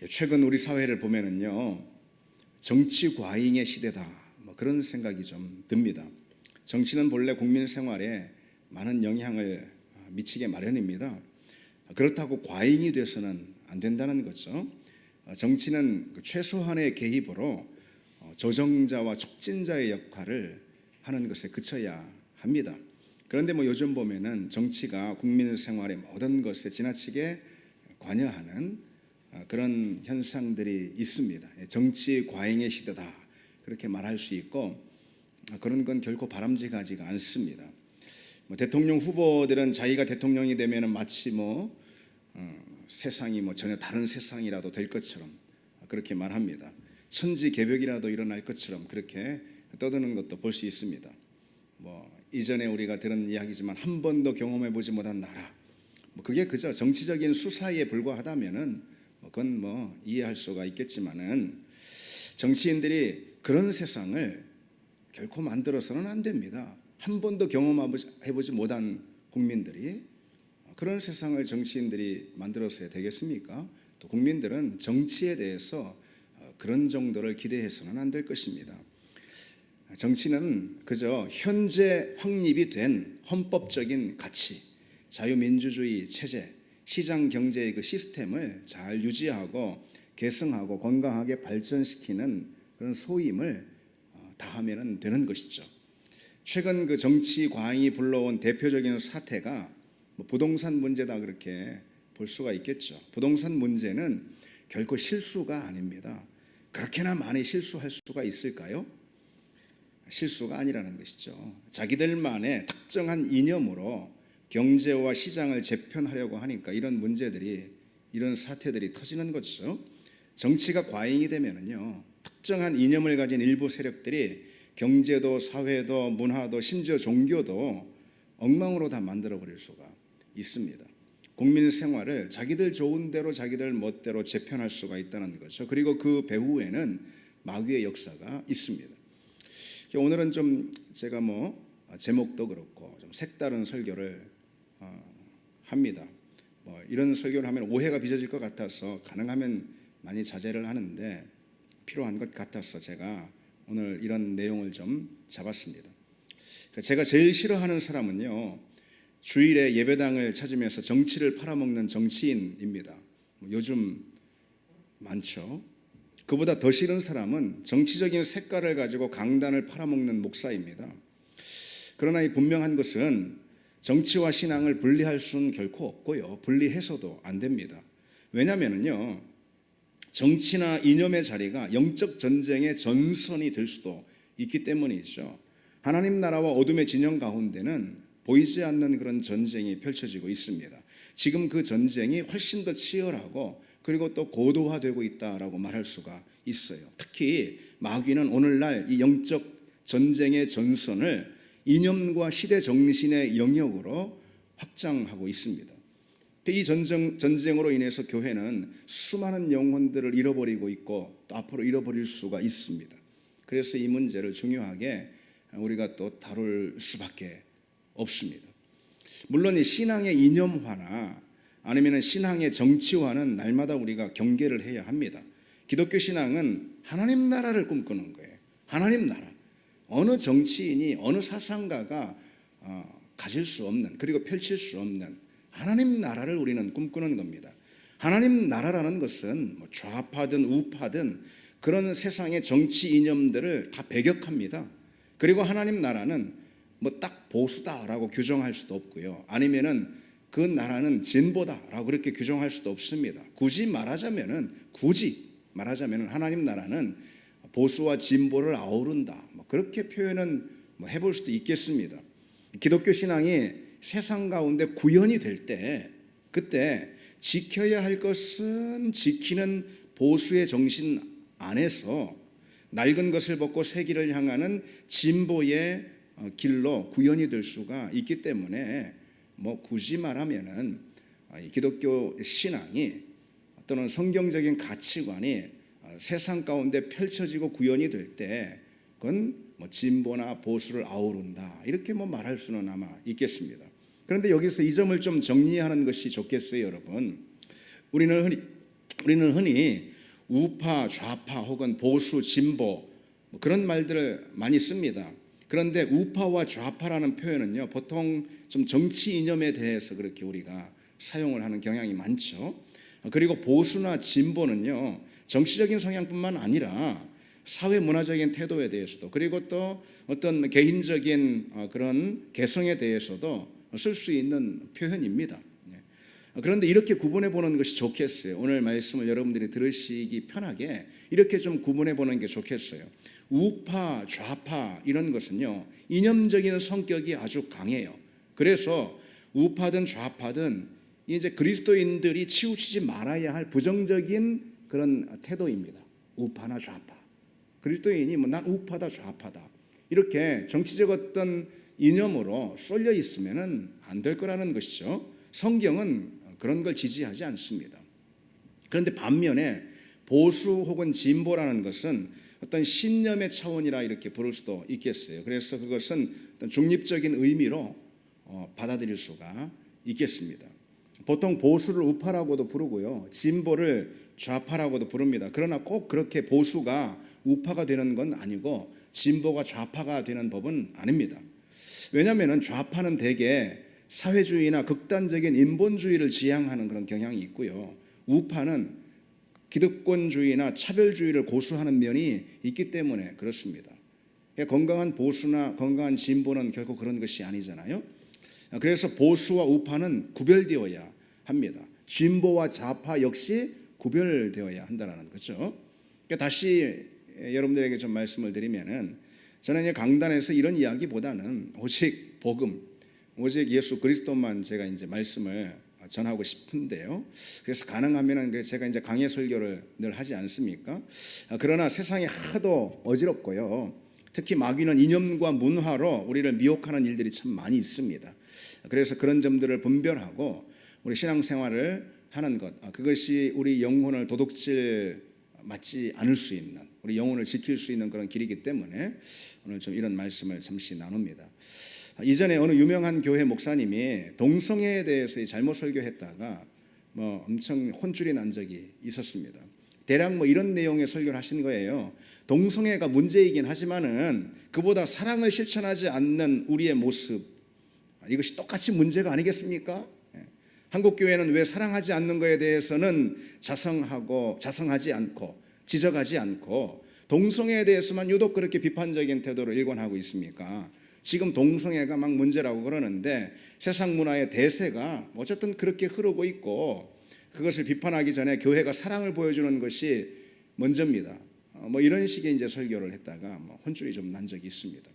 최근 우리 사회를 보면은요, 정치 과잉의 시대다, 그런 생각이 좀 듭니다. 정치는 본래 국민 생활에 많은 영향을 미치게 마련입니다. 그렇다고 과잉이 돼서는 안 된다는 거죠. 정치는 최소한의 개입으로 조정자와 촉진자의 역할을 하는 것에 그쳐야 합니다. 그런데 요즘 보면은 정치가 국민 생활의 모든 것에 지나치게 관여하는 그런 현상들이 있습니다. 정치 과잉의 시대다, 그렇게 말할 수 있고, 그런 건 결코 바람직하지가 않습니다. 대통령 후보들은 자기가 대통령이 되면 마치 세상이 전혀 다른 세상이라도 될 것처럼 그렇게 말합니다. 천지개벽이라도 일어날 것처럼 그렇게 떠드는 것도 볼 수 있습니다. 이전에 우리가 들은 이야기지만 한 번도 경험해 보지 못한 나라, 그게 그저 정치적인 수사에 불과하다면은 그건 이해할 수가 있겠지만은, 정치인들이 그런 세상을 결코 만들어서는 안 됩니다. 한 번도 경험해보지 못한 국민들이 그런 세상을 정치인들이 만들어서야 되겠습니까? 또 국민들은 정치에 대해서 그런 정도를 기대해서는 안 될 것입니다. 정치는 그저 현재 확립이 된 헌법적인 가치, 자유민주주의 체제, 시장 경제의 그 시스템을 잘 유지하고 계승하고 건강하게 발전시키는 그런 소임을 다하면 되는 것이죠. 최근 그 정치 과잉이 불러온 대표적인 사태가 부동산 문제다, 그렇게 볼 수가 있겠죠. 부동산 문제는 결코 실수가 아닙니다. 그렇게나 많이 실수할 수가 있을까요? 실수가 아니라는 것이죠. 자기들만의 특정한 이념으로 경제와 시장을 재편하려고 하니까 이런 문제들이, 이런 사태들이 터지는 거죠. 정치가 과잉이 되면은요, 특정한 이념을 가진 일부 세력들이 경제도 사회도 문화도 심지어 종교도 엉망으로 다 만들어버릴 수가 있습니다. 국민 생활을 자기들 좋은 대로 자기들 멋대로 재편할 수가 있다는 거죠. 그리고 그 배후에는 마귀의 역사가 있습니다. 오늘은 좀 제가 제목도 그렇고 좀 색다른 설교를 합니다. 이런 설교를 하면 오해가 빚어질 것 같아서 가능하면 많이 자제를 하는데, 필요한 것 같아서 제가 오늘 이런 내용을 좀 잡았습니다. 제가 제일 싫어하는 사람은요, 주일에 예배당을 찾으면서 정치를 팔아먹는 정치인입니다. 요즘 많죠. 그보다 더 싫은 사람은 정치적인 색깔을 가지고 강단을 팔아먹는 목사입니다. 그러나 이 분명한 것은 정치와 신앙을 분리할 수는 결코 없고요, 분리해서도 안 됩니다. 왜냐하면요, 정치나 이념의 자리가 영적 전쟁의 전선이 될 수도 있기 때문이죠. 하나님 나라와 어둠의 진영 가운데는 보이지 않는 그런 전쟁이 펼쳐지고 있습니다. 지금 그 전쟁이 훨씬 더 치열하고 그리고 또 고도화되고 있다라고 말할 수가 있어요. 특히 마귀는 오늘날 이 영적 전쟁의 전선을 이념과 시대 정신의 영역으로 확장하고 있습니다. 이 전쟁으로 인해서 교회는 수많은 영혼들을 잃어버리고 있고 또 앞으로 잃어버릴 수가 있습니다. 그래서 이 문제를 중요하게 우리가 또 다룰 수밖에 없습니다. 물론 이 신앙의 이념화나 아니면 신앙의 정치화는 날마다 우리가 경계를 해야 합니다. 기독교 신앙은 하나님 나라를 꿈꾸는 거예요. 하나님 나라. 어느 정치인이, 어느 사상가가 가질 수 없는, 그리고 펼칠 수 없는 하나님 나라를 우리는 꿈꾸는 겁니다. 하나님 나라라는 것은 좌파든 우파든 그런 세상의 정치 이념들을 다 배격합니다. 그리고 하나님 나라는 딱 보수다라고 규정할 수도 없고요, 아니면은 그 나라는 진보다라고 그렇게 규정할 수도 없습니다. 굳이 말하자면은 하나님 나라는 보수와 진보를 아우른다, 그렇게 표현은 해볼 수도 있겠습니다. 기독교 신앙이 세상 가운데 구현이 될 때, 그때 지켜야 할 것은 지키는 보수의 정신 안에서 낡은 것을 벗고 새 길을 향하는 진보의 길로 구현이 될 수가 있기 때문에 굳이 말하면은 기독교 신앙이 또는 성경적인 가치관이 세상 가운데 펼쳐지고 구현이 될 때 그건 진보나 보수를 아우른다, 이렇게 말할 수는 아마 있겠습니다. 그런데 여기서 이 점을 좀 정리하는 것이 좋겠어요, 여러분. 우리는 우리는 흔히 우파, 좌파 혹은 보수, 진보 그런 말들을 많이 씁니다. 그런데 우파와 좌파라는 표현은요, 보통 좀 정치 이념에 대해서 그렇게 우리가 사용을 하는 경향이 많죠. 그리고 보수나 진보는요, 정치적인 성향뿐만 아니라 사회 문화적인 태도에 대해서도, 그리고 또 어떤 개인적인 그런 개성에 대해서도 쓸 수 있는 표현입니다. 그런데 이렇게 구분해 보는 것이 좋겠어요. 오늘 말씀을 여러분들이 들으시기 편하게 이렇게 좀 구분해 보는 게 좋겠어요. 우파, 좌파 이런 것은요, 이념적인 성격이 아주 강해요. 그래서 우파든 좌파든 이제 그리스도인들이 치우치지 말아야 할 부정적인 그런 태도입니다. 우파나 좌파. 그리스도인이 난 우파다 좌파다 이렇게 정치적 어떤 이념으로 쏠려 있으면은 안 될 거라는 것이죠. 성경은 그런 걸 지지하지 않습니다. 그런데 반면에 보수 혹은 진보라는 것은 어떤 신념의 차원이라 이렇게 부를 수도 있겠어요. 그래서 그것은 어떤 중립적인 의미로 받아들일 수가 있겠습니다. 보통 보수를 우파라고도 부르고요, 진보를 좌파라고도 부릅니다. 그러나 꼭 그렇게 보수가 우파가 되는 건 아니고 진보가 좌파가 되는 법은 아닙니다. 왜냐하면 좌파는 대개 사회주의나 극단적인 인본주의를 지향하는 그런 경향이 있고요, 우파는 기득권주의나 차별주의를 고수하는 면이 있기 때문에 그렇습니다. 건강한 보수나 건강한 진보는 결코 그런 것이 아니잖아요. 그래서 보수와 우파는 구별되어야 합니다. 진보와 좌파 역시 구별되어야 한다는 거죠. 다시 여러분들에게 좀 말씀을 드리면은, 저는 강단에서 이런 이야기보다는 오직 복음, 오직 예수 그리스도만 제가 이제 말씀을 전하고 싶은데요. 그래서 가능하면은 제가 이제 강해 설교를 늘 하지 않습니까? 그러나 세상이 하도 어지럽고요, 특히 마귀는 이념과 문화로 우리를 미혹하는 일들이 참 많이 있습니다. 그래서 그런 점들을 분별하고 우리 신앙생활을 하는 것, 그것이 우리 영혼을 도둑질 맞지 않을 수 있는, 우리 영혼을 지킬 수 있는 그런 길이기 때문에 오늘 좀 이런 말씀을 잠시 나눕니다. 이전에 어느 유명한 교회 목사님이 동성애에 대해서 잘못 설교했다가 엄청 혼쭐이 난 적이 있었습니다. 대략 이런 내용의 설교를 하신 거예요. 동성애가 문제이긴 하지만은 그보다 사랑을 실천하지 않는 우리의 모습, 이것이 똑같이 문제가 아니겠습니까? 한국 교회는 왜 사랑하지 않는 것에 대해서는 자성하지 않고 지적하지 않고 동성애에 대해서만 유독 그렇게 비판적인 태도를 일관하고 있습니까? 지금 동성애가 막 문제라고 그러는데 세상 문화의 대세가 어쨌든 그렇게 흐르고 있고, 그것을 비판하기 전에 교회가 사랑을 보여주는 것이 먼저입니다. 이런 식의 이제 설교를 했다가 혼쭐이 좀 난 적이 있습니다.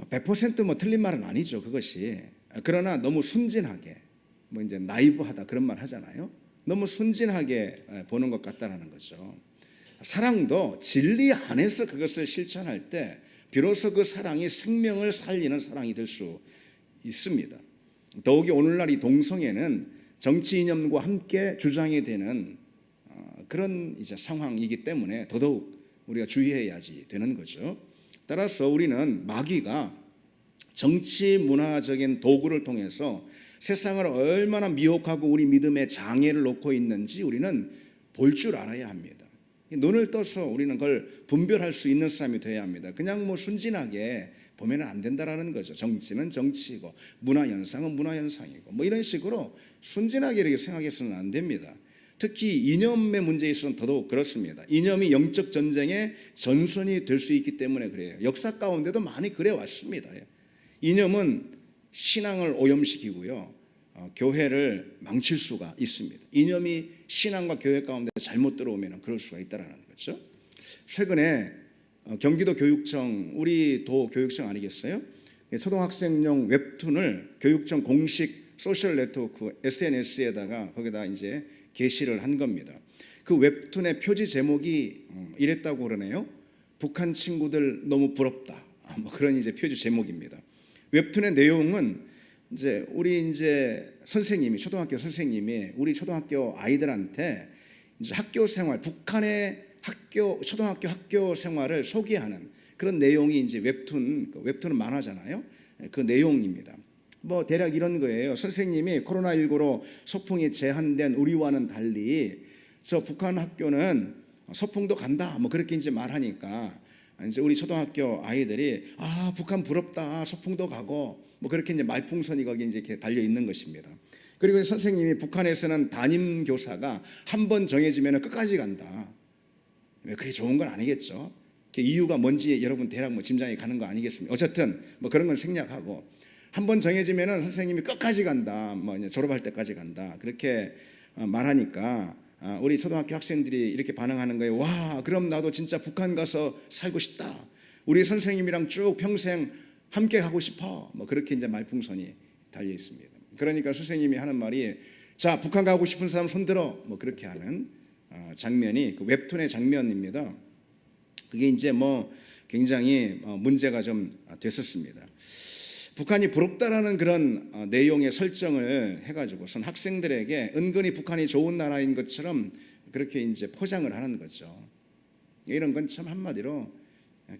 100% 틀린 말은 아니죠, 그것이. 그러나 너무 순진하게, 이제 나이브하다 그런 말 하잖아요. 너무 순진하게 보는 것 같다라는 거죠. 사랑도 진리 안에서 그것을 실천할 때 비로소 그 사랑이 생명을 살리는 사랑이 될 수 있습니다. 더욱이 오늘날 이 동성애는 정치 이념과 함께 주장이 되는 그런 이제 상황이기 때문에 더더욱 우리가 주의해야지 되는 거죠. 따라서 우리는 마귀가 정치 문화적인 도구를 통해서 세상을 얼마나 미혹하고 우리 믿음에 장애를 놓고 있는지 우리는 볼 줄 알아야 합니다. 눈을 떠서 우리는 그걸 분별할 수 있는 사람이 되어야 합니다. 그냥 순진하게 보면 안 된다라는 거죠. 정치는 정치고 문화현상은 문화현상이고 이런 식으로 순진하게 이렇게 생각해서는 안 됩니다. 특히 이념의 문제에 있어서는 더더욱 그렇습니다. 이념이 영적 전쟁의 전선이 될 수 있기 때문에 그래요. 역사 가운데도 많이 그래 왔습니다. 이념은 신앙을 오염시키고요, 교회를 망칠 수가 있습니다. 이념이 신앙과 교회 가운데 잘못 들어오면 그럴 수가 있다는 거죠. 최근에 경기도 교육청, 우리 도 교육청 아니겠어요? 초등학생용 웹툰을 교육청 공식 소셜 네트워크 SNS에다가 거기다 이제 게시를 한 겁니다. 그 웹툰의 표지 제목이 이랬다고 그러네요. 북한 친구들 너무 부럽다. 그런 이제 표지 제목입니다. 웹툰의 내용은 우리 선생님이, 초등학교 선생님이 우리 초등학교 아이들한테 이제 학교 생활, 북한의 초등학교 학교 생활을 소개하는 그런 내용이 이제 웹툰은 만화잖아요. 그 내용입니다. 뭐 대략 이런 거예요. 선생님이 코로나19로 소풍이 제한된 우리와는 달리 저 북한 학교는 소풍도 간다. 뭐 그렇게 이제 말하니까 이제 우리 초등학교 아이들이 아 북한 부럽다. 소풍도 가고 뭐 그렇게 이제 말풍선이 거기 이제 이렇게 달려 있는 것입니다. 그리고 선생님이 북한에서는 담임 교사가 한 번 정해지면 끝까지 간다. 그게 좋은 건 아니겠죠. 그 이유가 뭔지 여러분 대략 뭐 짐작이 가는 거 아니겠습니까? 어쨌든 뭐 그런 건 생략하고 한 번 정해지면은 선생님이 끝까지 간다. 뭐 졸업할 때까지 간다. 그렇게 말하니까 우리 초등학교 학생들이 이렇게 반응하는 거예요. 와, 그럼 나도 진짜 북한 가서 살고 싶다. 우리 선생님이랑 쭉 평생 함께 가고 싶어. 뭐 그렇게 이제 말풍선이 달려 있습니다. 그러니까 선생님이 하는 말이 자, 북한 가고 싶은 사람 손들어. 뭐 그렇게 하는 장면이 그 웹툰의 장면입니다. 그게 이제 뭐 굉장히 문제가 좀 됐었습니다. 북한이 부럽다라는 그런 내용의 설정을 해가지고선 학생들에게 은근히 북한이 좋은 나라인 것처럼 그렇게 이제 포장을 하는 거죠. 이런 건 참 한마디로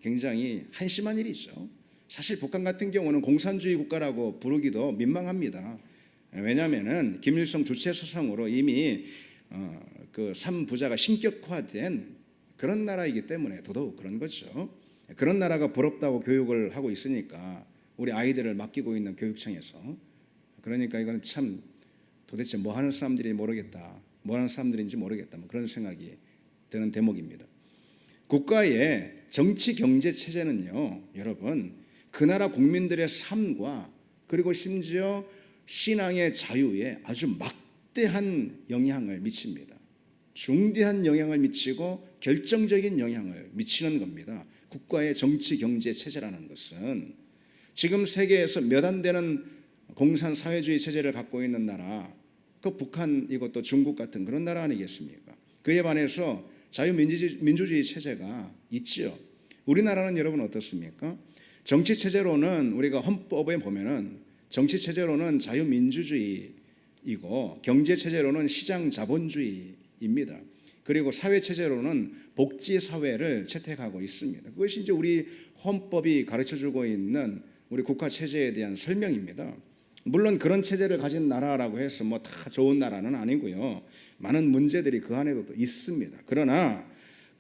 굉장히 한심한 일이죠. 사실 북한 같은 경우는 공산주의 국가라고 부르기도 민망합니다. 왜냐하면은 김일성 주체 서상으로 이미 그 3부자가 신격화된 그런 나라이기 때문에 더더욱 그런 거죠. 그런 나라가 부럽다고 교육을 하고 있으니까 우리 아이들을 맡기고 있는 교육청에서 그러니까 이건 참 도대체 뭐 하는 사람들이 모르겠다. 뭐 하는 사람들인지 모르겠다. 뭐 그런 생각이 드는 대목입니다. 국가의 정치 경제 체제는요, 여러분 그 나라 국민들의 삶과 그리고 심지어 신앙의 자유에 아주 막대한 영향을 미칩니다. 중대한 영향을 미치고 결정적인 영향을 미치는 겁니다. 국가의 정치 경제 체제라는 것은 지금 세계에서 몇 안 되는 공산 사회주의 체제를 갖고 있는 나라, 그 북한 이것도 중국 같은 그런 나라 아니겠습니까? 그에 반해서 자유민주주의 체제가 있지요. 우리나라는 여러분 어떻습니까? 정치 체제로는 우리가 헌법에 보면은 정치 체제로는 자유민주주의이고 경제 체제로는 시장 자본주의입니다. 그리고 사회 체제로는 복지 사회를 채택하고 있습니다. 그것이 이제 우리 헌법이 가르쳐주고 있는 우리 국가 체제에 대한 설명입니다. 물론 그런 체제를 가진 나라라고 해서 뭐 다 좋은 나라는 아니고요. 많은 문제들이 그 안에도 또 있습니다. 그러나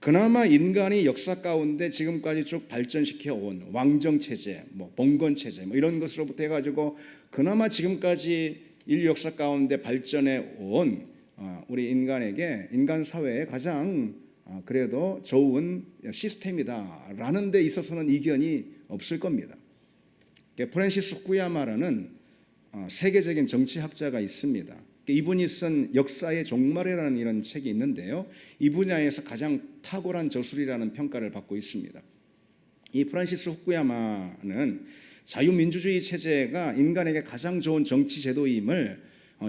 그나마 인간이 역사 가운데 지금까지 쭉 발전시켜 온 왕정 체제, 뭐 봉건 체제, 뭐 이런 것으로부터 해가지고 그나마 지금까지 인류 역사 가운데 발전해 온 우리 인간에게 인간 사회에 가장 그래도 좋은 시스템이다라는 데 있어서는 이견이 없을 겁니다. 프란시스 후쿠야마라는 세계적인 정치학자가 있습니다. 이분이 쓴 역사의 종말이라는 이런 책이 있는데요. 이 분야에서 가장 탁월한 저술이라는 평가를 받고 있습니다. 이 프란시스 후쿠야마는 자유민주주의 체제가 인간에게 가장 좋은 정치 제도임을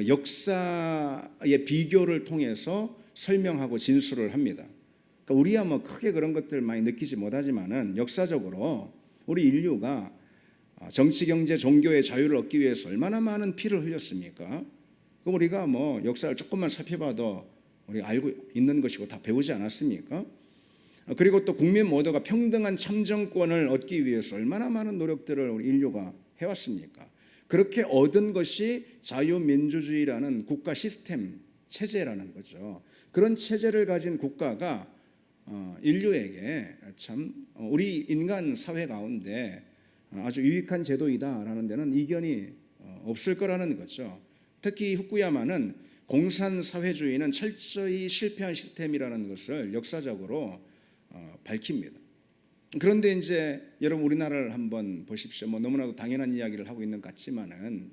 역사의 비교를 통해서 설명하고 진술을 합니다. 그러니까 우리야 뭐 크게 그런 것들 많이 느끼지 못하지만은 역사적으로 우리 인류가 정치, 경제, 종교의 자유를 얻기 위해서 얼마나 많은 피를 흘렸습니까? 그럼 우리가 뭐 역사를 조금만 살펴봐도 우리가 알고 있는 것이고 다 배우지 않았습니까? 그리고 또 국민 모두가 평등한 참정권을 얻기 위해서 얼마나 많은 노력들을 우리 인류가 해왔습니까? 그렇게 얻은 것이 자유민주주의라는 국가 시스템 체제라는 거죠. 그런 체제를 가진 국가가 인류에게 참 우리 인간 사회 가운데 아주 유익한 제도이다라는 데는 이견이 없을 거라는 거죠. 특히 후쿠야마는 공산사회주의는 철저히 실패한 시스템이라는 것을 역사적으로 밝힙니다. 그런데 이제 여러분 우리나라를 한번 보십시오. 뭐 너무나도 당연한 이야기를 하고 있는 것 같지만은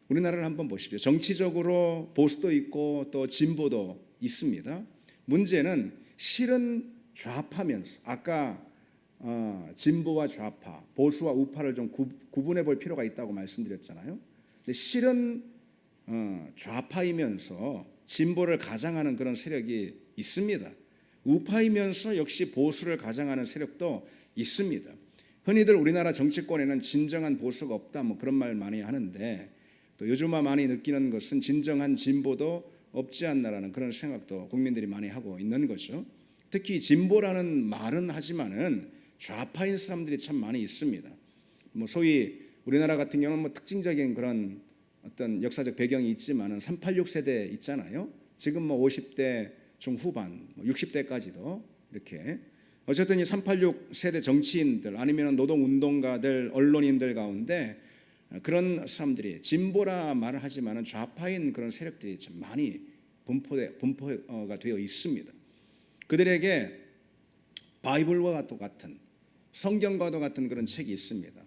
우리나라를 한번 보십시오. 정치적으로 보수도 있고 또 진보도 있습니다. 문제는 실은 좌파면서 아까 진보와 좌파, 보수와 우파를 좀 구분해 볼 필요가 있다고 말씀드렸잖아요. 근데 실은 좌파이면서 진보를 가장하는 그런 세력이 있습니다. 우파이면서 역시 보수를 가장하는 세력도 있습니다. 흔히들 우리나라 정치권에는 진정한 보수가 없다 뭐 그런 말 많이 하는데 또 요즘 많이 느끼는 것은 진정한 진보도 없지 않나라는 그런 생각도 국민들이 많이 하고 있는 거죠. 특히 진보라는 말은 하지만은 좌파인 사람들이 참 많이 있습니다. 뭐 소위 우리나라 같은 경우는 뭐 특징적인 그런 어떤 역사적 배경이 있지만은 386 세대 있잖아요. 지금 뭐 50대 중후반, 60대까지도 이렇게 어쨌든 이 386 세대 정치인들 아니면 노동운동가들, 언론인들 가운데 그런 사람들이 진보라 말을 하지만은 좌파인 그런 세력들이 참 많이 분포가 되어 있습니다. 그들에게 바이블과 같은 성경과도 같은 그런 책이 있습니다.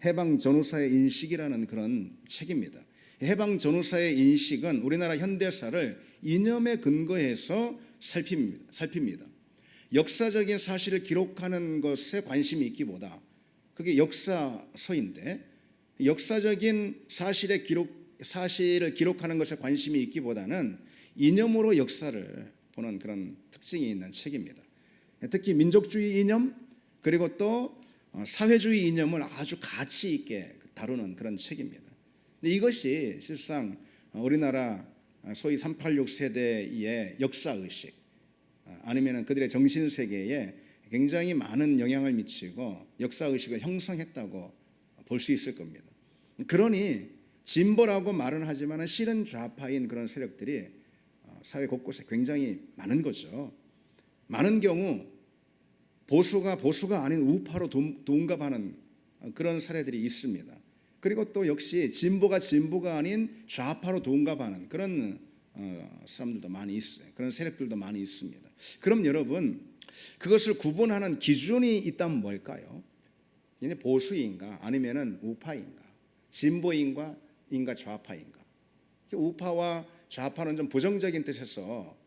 해방 전후사의 인식이라는 그런 책입니다. 해방 전후사의 인식은 우리나라 현대사를 이념에 근거해서 살핍니다. 역사적인 사실을 기록하는 것에 관심이 있기보다 그게 역사서인데 역사적인 사실을 기록하는 것에 관심이 있기보다는 이념으로 역사를 보는 그런 특징이 있는 책입니다. 특히 민족주의 이념 그리고 또 사회주의 이념을 아주 가치 있게 다루는 그런 책입니다. 근데 이것이 실상 우리나라 소위 386 세대의 역사의식 아니면 그들의 정신세계에 굉장히 많은 영향을 미치고 역사의식을 형성했다고 볼 수 있을 겁니다. 그러니 진보라고 말은 하지만 실은 좌파인 그런 세력들이 사회 곳곳에 굉장히 많은 거죠. 많은 경우 보수가 아닌 우파로 둔갑하는 그런 사례들이 있습니다. 그리고 또 역시 진보가 아닌 좌파로 둔갑하는 그런 사람들도 많이 있어요. 그런 세력들도 많이 있습니다. 그럼 여러분 그것을 구분하는 기준이 있다면 뭘까요? 보수인가 아니면은 우파인가, 진보인가 좌파인가? 우파와 좌파는 좀 부정적인 뜻에서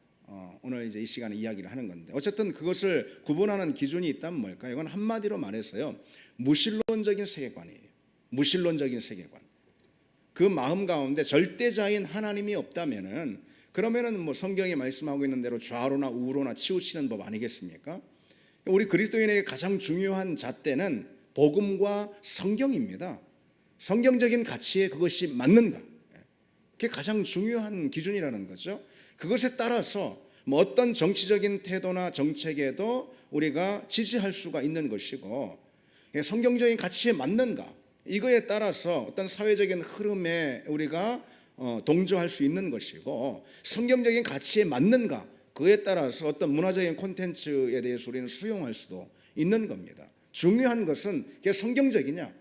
오늘 이제 이 시간에 이야기를 하는 건데 어쨌든 그것을 구분하는 기준이 있다면 뭘까요? 이건 한마디로 말해서요 무신론적인 세계관이에요. 무신론적인 세계관. 그 마음 가운데 절대자인 하나님이 없다면은 그러면은 뭐 성경이 말씀하고 있는 대로 좌로나 우로나 치우치는 법 아니겠습니까? 우리 그리스도인에게 가장 중요한 잣대는 복음과 성경입니다. 성경적인 가치에 그것이 맞는가? 그게 가장 중요한 기준이라는 거죠. 그것에 따라서 뭐 어떤 정치적인 태도나 정책에도 우리가 지지할 수가 있는 것이고 성경적인 가치에 맞는가? 이거에 따라서 어떤 사회적인 흐름에 우리가 동조할 수 있는 것이고 성경적인 가치에 맞는가? 그에 따라서 어떤 문화적인 콘텐츠에 대해서 우리는 수용할 수도 있는 겁니다. 중요한 것은 그게 성경적이냐,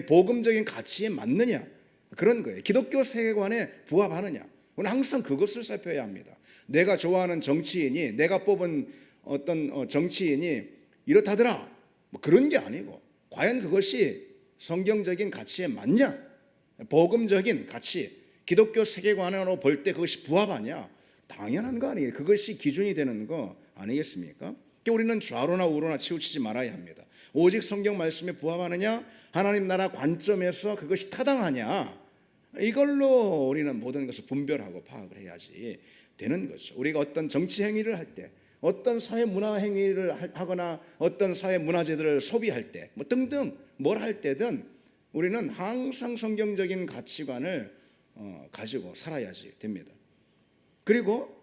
복음적인 가치에 맞느냐 그런 거예요. 기독교 세계관에 부합하느냐. 우리는 항상 그것을 살펴야 합니다. 내가 좋아하는 정치인이 내가 뽑은 어떤 정치인이 이렇다더라 뭐 그런 게 아니고 과연 그것이 성경적인 가치에 맞냐, 복음적인 가치, 기독교 세계관으로 볼 때 그것이 부합하냐 당연한 거 아니에요. 그것이 기준이 되는 거 아니겠습니까? 우리는 좌로나 우로나 치우치지 말아야 합니다. 오직 성경 말씀에 부합하느냐, 하나님 나라 관점에서 그것이 타당하냐, 이걸로 우리는 모든 것을 분별하고 파악을 해야지 되는 거죠. 우리가 어떤 정치 행위를 할 때, 어떤 사회 문화 행위를 하거나 어떤 사회 문화재들을 소비할 때, 뭐 등등 뭘 할 때든 우리는 항상 성경적인 가치관을 가지고 살아야지 됩니다. 그리고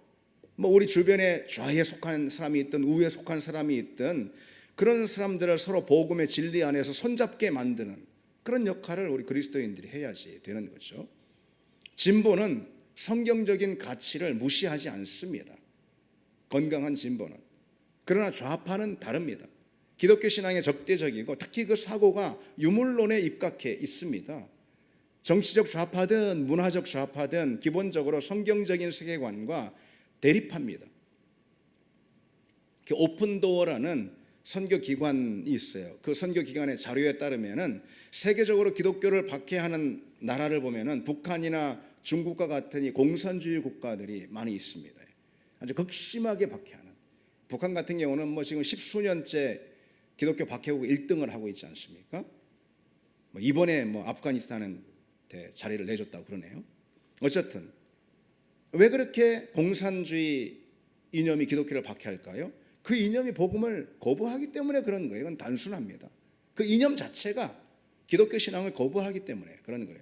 뭐 우리 주변에 좌에 속한 사람이 있든 우에 속한 사람이 있든 그런 사람들을 서로 복음의 진리 안에서 손잡게 만드는 그런 역할을 우리 그리스도인들이 해야지 되는 거죠. 진보는 성경적인 가치를 무시하지 않습니다. 건강한 진보는. 그러나 좌파는 다릅니다. 기독교 신앙의 적대적이고 특히 그 사고가 유물론에 입각해 있습니다. 정치적 좌파든 문화적 좌파든 기본적으로 성경적인 세계관과 대립합니다. 오픈도어라는 선교기관이 있어요. 그 선교기관의 자료에 따르면은 세계적으로 기독교를 박해하는 나라를 보면은 북한이나 중국과 같은 이 공산주의 국가들이 많이 있습니다. 아주 극심하게 박해하는. 북한 같은 경우는 뭐 지금 10수년째 기독교 박해국 1등을 하고 있지 않습니까? 뭐 이번에 뭐 아프가니스탄한테 자리를 내줬다고 그러네요. 어쨌든 왜 그렇게 공산주의 이념이 기독교를 박해할까요? 그 이념이 복음을 거부하기 때문에 그런 거예요. 이건 단순합니다. 그 이념 자체가 기독교 신앙을 거부하기 때문에 그런 거예요.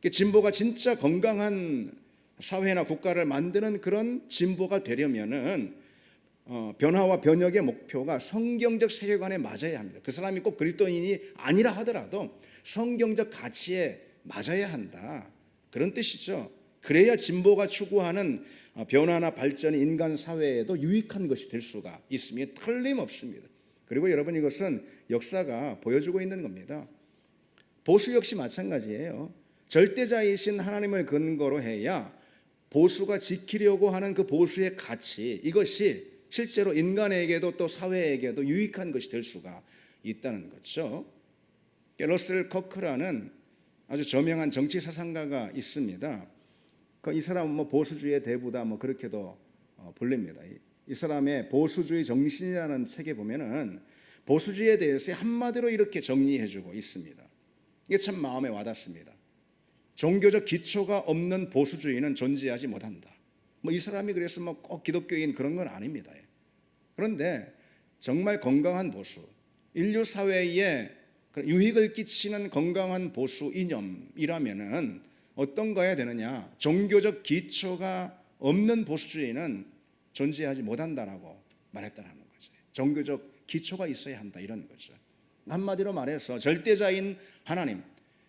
진보가 진짜 건강한 사회나 국가를 만드는 그런 진보가 되려면은 변화와 변혁의 목표가 성경적 세계관에 맞아야 합니다. 그 사람이 꼭 그리스도인이 아니라 하더라도 성경적 가치에 맞아야 한다, 그런 뜻이죠. 그래야 진보가 추구하는 변화나 발전이 인간 사회에도 유익한 것이 될 수가 있음이 틀림없습니다. 그리고 여러분, 이것은 역사가 보여주고 있는 겁니다. 보수 역시 마찬가지예요. 절대자이신 하나님을 근거로 해야 보수가 지키려고 하는 그 보수의 가치, 이것이 실제로 인간에게도 또 사회에게도 유익한 것이 될 수가 있다는 거죠. 러셀 커크라는 아주 저명한 정치 사상가가 있습니다. 이 사람은 보수주의의 대부다, 그렇게도 불립니다. 이 사람의 보수주의 정신이라는 책에 보면은 보수주의에 대해서 한마디로 이렇게 정리해주고 있습니다. 이게 참 마음에 와닿습니다. 종교적 기초가 없는 보수주의는 존재하지 못한다. 이 사람이 그래서 꼭 기독교인 그런 건 아닙니다. 그런데 정말 건강한 보수, 인류 사회에 유익을 끼치는 건강한 보수 이념이라면은 어떤 거야 되느냐? 종교적 기초가 없는 보수주의는 존재하지 못한다라고 말했다라는 거죠. 종교적 기초가 있어야 한다, 이런 거죠. 한마디로 말해서 절대자인 하나님,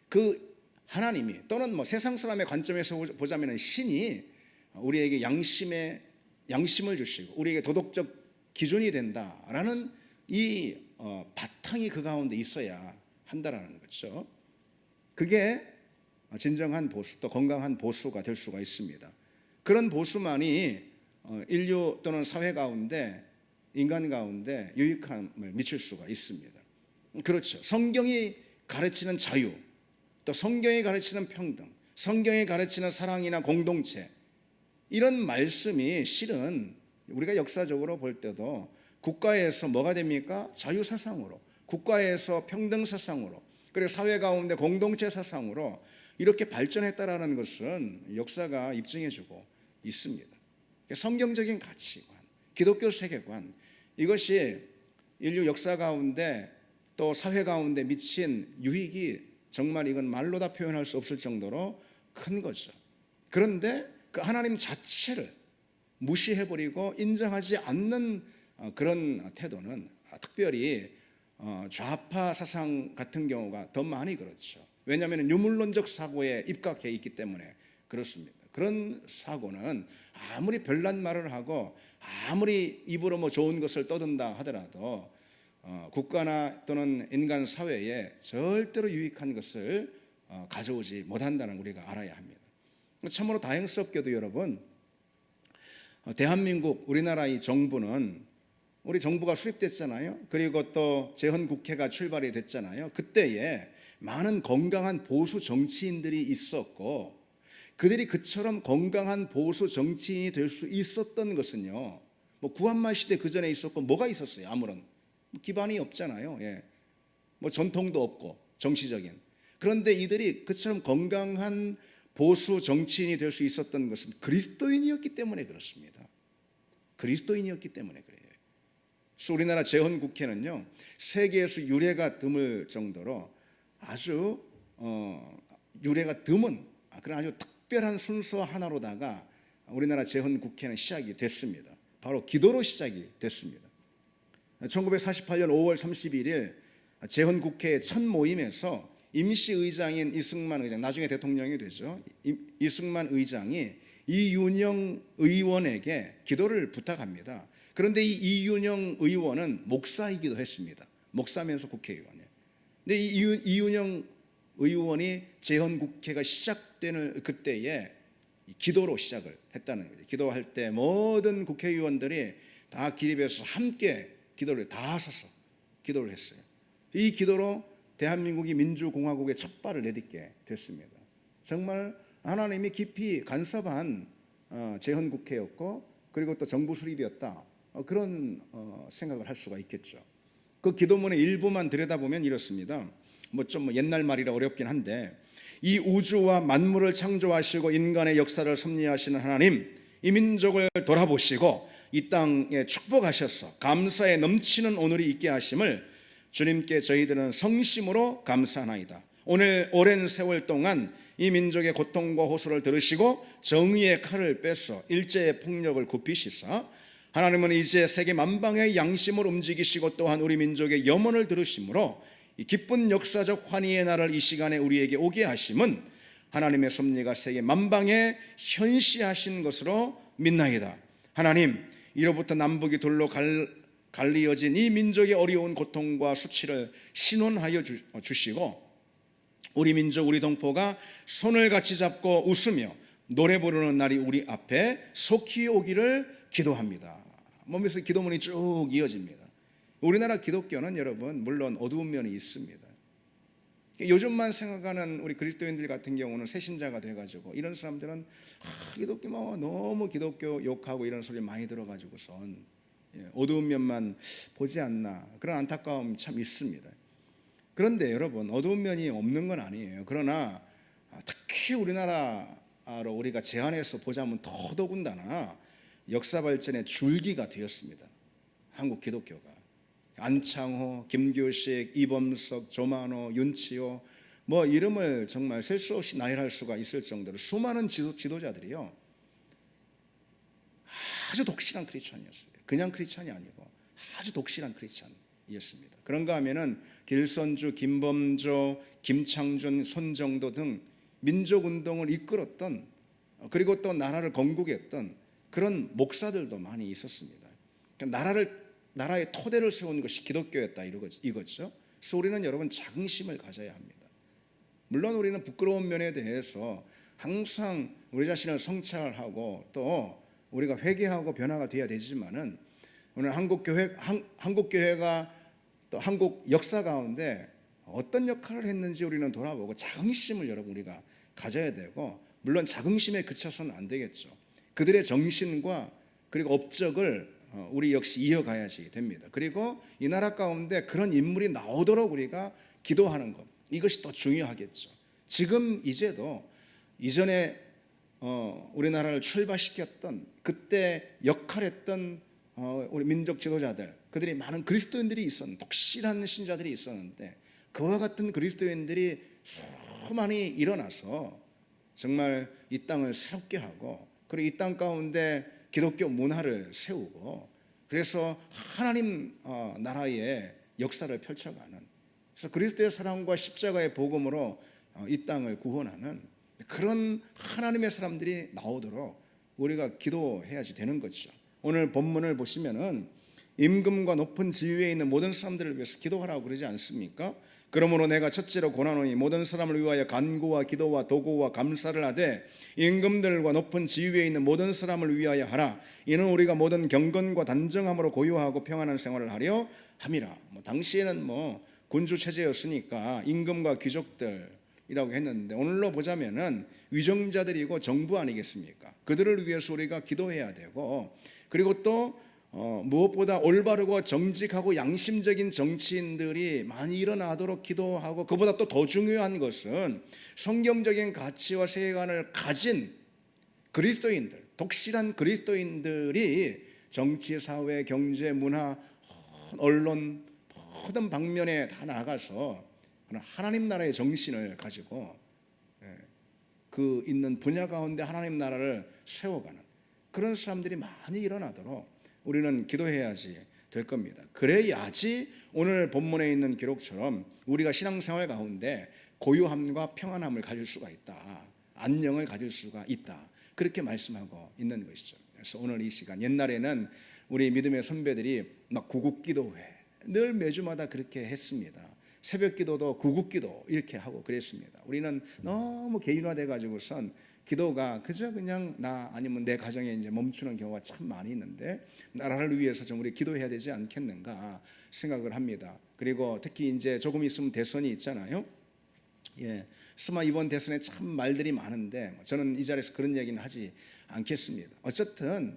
그 하나님이, 또는 세상 사람의 관점에서 보자면 신이 우리에게 양심을 주시고 우리에게 도덕적 기준이 된다라는 이 바탕이 그 가운데 있어야 한다라는 거죠. 그게 진정한 보수, 또 건강한 보수가 될 수가 있습니다. 그런 보수만이 인류 또는 사회 가운데, 인간 가운데 유익함을 미칠 수가 있습니다. 그렇죠. 성경이 가르치는 자유, 또 성경이 가르치는 평등, 성경이 가르치는 사랑이나 공동체, 이런 말씀이 실은 우리가 역사적으로 볼 때도 국가에서 뭐가 됩니까? 자유 사상으로, 국가에서 평등 사상으로, 그리고 사회 가운데 공동체 사상으로 이렇게 발전했다라는 것은 역사가 입증해주고 있습니다. 성경적인 가치관, 기독교 세계관, 이것이 인류 역사 가운데 또 사회 가운데 미친 유익이 정말 이건 말로 다 표현할 수 없을 정도로 큰 거죠. 그런데 그 하나님 자체를 무시해버리고 인정하지 않는 그런 태도는 특별히 좌파 사상 같은 경우가 더 많이 그렇죠. 왜냐하면 유물론적 사고에 입각해 있기 때문에 그렇습니다. 그런 사고는 아무리 별난 말을 하고 아무리 입으로 좋은 것을 떠든다 하더라도 국가나 또는 인간 사회에 절대로 유익한 것을 가져오지 못한다는 우리가 알아야 합니다. 참으로 다행스럽게도 여러분, 대한민국, 우리나라 이 정부는, 우리 정부가 수립됐잖아요. 그리고 또 재헌국회가 출발이 됐잖아요. 그때에 많은 건강한 보수 정치인들이 있었고, 그들이 그처럼 건강한 보수 정치인이 될 수 있었던 것은요, 구한말 시대 그 전에 있었고 뭐가 있었어요? 아무런 기반이 없잖아요. 전통도 없고 정치적인. 그런데 이들이 그처럼 건강한 보수 정치인이 될 수 있었던 것은 그리스도인이었기 때문에 그렇습니다. 그리스도인이었기 때문에 그래요. 그래서 우리나라 재헌국회는요, 세계에서 유례가 드물 정도로 아주 유례가 드문 그런 아주 특별한 순서 하나로다가 우리나라 재헌국회는 시작이 됐습니다. 바로 기도로 시작이 됐습니다. 1948년 5월 31일 재헌국회의 첫 모임에서 임시의장인 이승만 의장, 나중에 대통령이 되죠. 이승만 의장이 이윤영 의원에게 기도를 부탁합니다. 그런데 이 이윤영 의원은 목사이기도 했습니다. 목사면서 국회의원이에요. 근데 이 이윤영 의원이 재헌국회가 시작되는 그때에 기도로 시작을 했다는 거죠. 기도할 때 모든 국회의원들이 다 기립해서 함께 기도를 다 서서 기도를 했어요. 이 기도로 대한민국이 민주공화국의 첫 발을 내딛게 됐습니다. 정말 하나님이 깊이 간섭한 재헌국회였고, 그리고 또 정부 수립이었다, 그런 생각을 할 수가 있겠죠. 그 기도문의 일부만 들여다보면 이렇습니다. 좀 옛날 말이라 어렵긴 한데, 이 우주와 만물을 창조하시고 인간의 역사를 섭리하시는 하나님, 이 민족을 돌아보시고 이 땅에 축복하셔서 감사에 넘치는 오늘이 있게 하심을 주님께 저희들은 성심으로 감사하나이다. 오늘 오랜 세월 동안 이 민족의 고통과 호소를 들으시고 정의의 칼을 빼서 일제의 폭력을 굽히시사 하나님은 이제 세계 만방의 양심을 움직이시고 또한 우리 민족의 염원을 들으심으로 이 기쁜 역사적 환희의 날을 이 시간에 우리에게 오게 하심은 하나님의 섭리가 세계 만방에 현시하신 것으로 믿나이다. 하나님, 이로부터 남북이 둘로 갈리어진 이 민족의 어려운 고통과 수치를 신원하여 주시고 우리 민족, 우리 동포가 손을 같이 잡고 웃으며 노래 부르는 날이 우리 앞에 속히 오기를 기도합니다. 몸에서 기도문이 쭉 이어집니다. 우리나라 기독교는 여러분 물론 어두운 면이 있습니다. 요즘만 생각하는 우리 그리스도인들 같은 경우는 새신자가 돼가지고 이런 사람들은 기독교 너무 기독교 욕하고 이런 소리 많이 들어가지고선 어두운 면만 보지 않나 그런 안타까움이 참 있습니다. 그런데 여러분 어두운 면이 없는 건 아니에요. 그러나 특히 우리나라로 우리가 제안해서 보자면 더더군다나 역사 발전의 줄기가 되었습니다. 한국 기독교가 안창호, 김교식, 이범석, 조만호, 윤치호 뭐 이름을 정말 셀 수 없이 나열할 수가 있을 정도로 수많은 지도자들이요 아주 독실한 크리스찬이었어요. 그냥 크리스찬이 아니고 아주 독실한 크리스찬이었습니다. 그런가 하면은 길선주, 김범조, 김창준, 손정도 등 민족운동을 이끌었던 그리고 또 나라를 건국했던 그런 목사들도 많이 있었습니다. 그러니까 나라의 토대를 세운 것이 기독교였다 이거죠. 그래서 우리는 여러분 자긍심을 가져야 합니다. 물론 우리는 부끄러운 면에 대해서 항상 우리 자신을 성찰하고 또 우리가 회개하고 변화가 돼야 되지만은 오늘 한국교회가 또 한국 역사 가운데 어떤 역할을 했는지 우리는 돌아보고 자긍심을 여러분 우리가 가져야 되고 물론 자긍심에 그쳐서는 안 되겠죠. 그들의 정신과 그리고 업적을 우리 역시 이어가야지 됩니다. 그리고 이 나라 가운데 그런 인물이 나오도록 우리가 기도하는 것 이것이 더 중요하겠죠. 지금 이제도 이전에 우리나라를 출발시켰던 그때 역할했던 우리 민족 지도자들 그들이 많은 그리스도인들이 독실한 신자들이 있었는데 그와 같은 그리스도인들이 수많이 일어나서 정말 이 땅을 새롭게 하고 그리고 이 땅 가운데 기독교 문화를 세우고 그래서 하나님 나라의 역사를 펼쳐가는 그래서 그리스도의 사랑과 십자가의 복음으로 이 땅을 구원하는 그런 하나님의 사람들이 나오도록 우리가 기도해야지 되는 거죠. 오늘 본문을 보시면은 임금과 높은 지위에 있는 모든 사람들을 위해서 기도하라고 그러지 않습니까? 그러므로 내가 첫째로 권하노니 모든 사람을 위하여 간구와 기도와 도구와 감사를 하되 임금들과 높은 지위에 있는 모든 사람을 위하여 하라. 이는 우리가 모든 경건과 단정함으로 고요하고 평안한 생활을 하려 함이라. 당시에는 군주 체제였으니까 임금과 귀족들이라고 했는데 오늘로 보자면은 위정자들이고 정부 아니겠습니까? 그들을 위해서 우리가 기도해야 되고 그리고 또 무엇보다 올바르고 정직하고 양심적인 정치인들이 많이 일어나도록 기도하고 그보다 또 더 중요한 것은 성경적인 가치와 세계관을 가진 그리스도인들, 독실한 그리스도인들이 정치, 사회, 경제, 문화, 언론 모든 방면에 다 나가서 하나님 나라의 정신을 가지고 그 있는 분야 가운데 하나님 나라를 세워가는 그런 사람들이 많이 일어나도록 우리는 기도해야지 될 겁니다. 그래야지 오늘 본문에 있는 기록처럼 우리가 신앙생활 가운데 고요함과 평안함을 가질 수가 있다. 안녕을 가질 수가 있다. 그렇게 말씀하고 있는 것이죠. 그래서 오늘 이 시간 옛날에는 우리 믿음의 선배들이 막 구국기도회 늘 매주마다 그렇게 했습니다. 새벽기도도 구국기도 이렇게 하고 그랬습니다. 우리는 너무 개인화돼 가지고선 기도가 그저 그냥 나 아니면 내 가정에 이제 멈추는 경우가 참 많이 있는데 나라를 위해서 좀 우리 기도해야 되지 않겠는가 생각을 합니다. 그리고 특히 이제 조금 있으면 대선이 있잖아요. 스마 이번 대선에 참 말들이 많은데 저는 이 자리에서 그런 얘기는 하지 않겠습니다. 어쨌든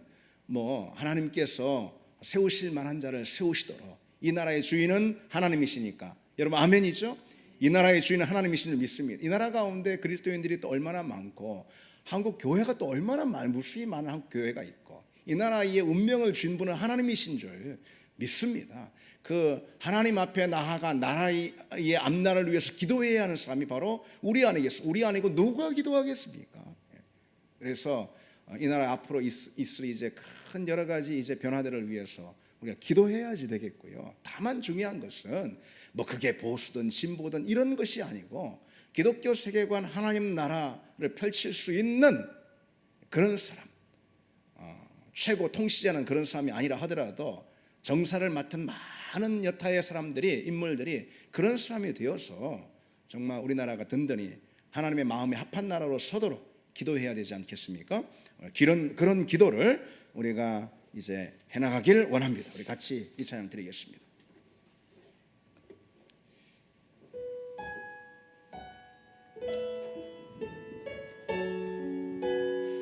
하나님께서 세우실 만한 자를 세우시도록 이 나라의 주인은 하나님이시니까 여러분 아멘이죠? 이 나라의 주인은 하나님이신 줄 믿습니다. 이 나라 가운데 그리스도인들이 또 얼마나 많고 한국 교회가 또 얼마나 무수히 많은 한국 교회가 있고 이 나라의 운명을 주인 분은 하나님이신 줄 믿습니다. 그 하나님 앞에 나아가 나라의 앞날을 위해서 기도해야 하는 사람이 바로 우리 아니겠어? 우리 아니고 누가 기도하겠습니까? 그래서 이 나라 앞으로 있을 이제 큰 여러 가지 이제 변화들을 위해서 우리가 기도해야지 되겠고요. 다만 중요한 것은 뭐 그게 보수든 진보든 이런 것이 아니고 기독교 세계관 하나님 나라를 펼칠 수 있는 그런 사람, 최고 통치자는 그런 사람이 아니라 하더라도 정사를 맡은 많은 여타의 사람들이 인물들이 그런 사람이 되어서 정말 우리나라가 든든히 하나님의 마음에 합한 나라로 서도록 기도해야 되지 않겠습니까? 그런 기도를 우리가 이제 해나가길 원합니다. 우리 같이 이 찬양 드리겠습니다.